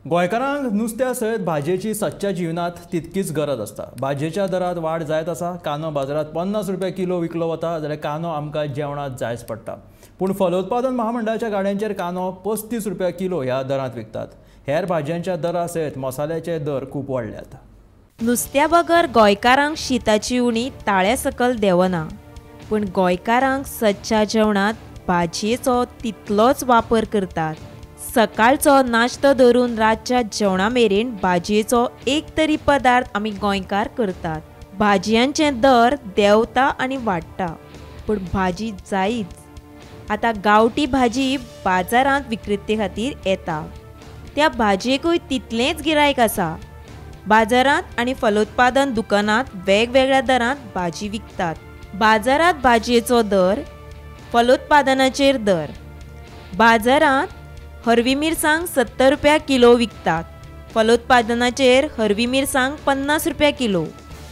गोंयकारांक नुस्त्या सयत भाजयेची सदच्या जिवनात तितकीच गरज आसता। भाजयेच्या दरात वाड जायत आसा। कांदो बाजारात 50 रुपया किलो विकलो वता जाल्यार कांदो आमकां जेवणात जायच पडटा। पूण फलोत्पादन महामंडळाच्या गाड्यांचेर कांदो 35 रुपया किलो ह्या दरांत विकतात। हेर भाजयांच्या दरा सयत मसाल्याचे दर खूब वाडल्यात। नुस्त्या बगर गोंयकारांक शीताची उणी ताळ्या सकल देवना, पूण गोंयकारांक सदच्या जेवणात भाजयेचो तितलोच वापर करतात। सकाळचो नाश्तो धरून रातच्या जेवणा मेरेन भाजयेचो एक तरी पदार्थ आमी गोंयकार करतात। भाजयांचे दर देंवता आनी वाडटा, पूण भाजी जायच। आतां गांवठी भाजी बाजारांत विक्रेते खातीर येता, त्या भाजयेकूय तितलेंच गिरायक आसा। बाजारांत आनी फलोत्पादन दुकानांत वेगवेगळ्या दरांत भाजी विकतात। बाजारांत भाजयेचो दर, फलोत्पादनाचेर दर। बाजारांत हरवी मिरसांग 70 रुपया किलो विकतात। फलोत्पादनाचेर हरवी मिरसांग 50 रुपया किलो।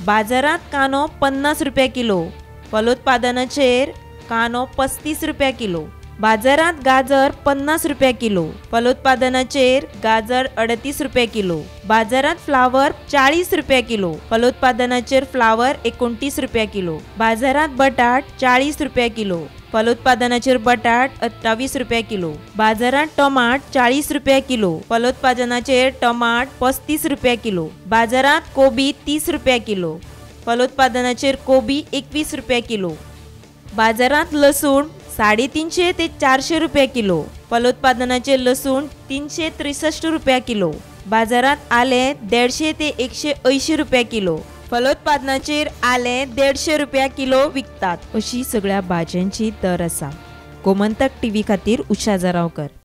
बाजारांत कांदो 50 रुपया किलो। फलोत्पादनाचेर कांदो 35 रुपया किलो। बाजारांत गाजर 50 रुपया किलो। फलोत्पादनाचेर गाजर 38 रुपया किलो। बाजारांत फ्लावर 40 रुपया किलो। फलोत्पादनाचेर फ्लावर 29 रुपया किलो। बाजारांत बटाट 40 रुपया किलो। फलोत्पादनाचेर बटाट 28 रुपया किलो। बाजारांत टमाट 40 रुपया किलो। फलोत्पादनाचेर टमाट 35 रुपया किलो। बाजारांत कोबी 30 रुपया किलो। फलोत्पादनाचेर कोबी 21 रुपया किलो। बाजारांत लसूण 350 ते 400 रुपया किलो। फलोत्पादनाचेर लसूण 363 रुपया किलो। बाजारांत आलें 150 ते 180 रुपया किलो। फलोत्पादनाचेर आलें 150 रुपया किलो विकतात। अशी सगळ्या भाज्यांची दर आसा। गोमंतक टीव्ही खातीर उषा जरावकर।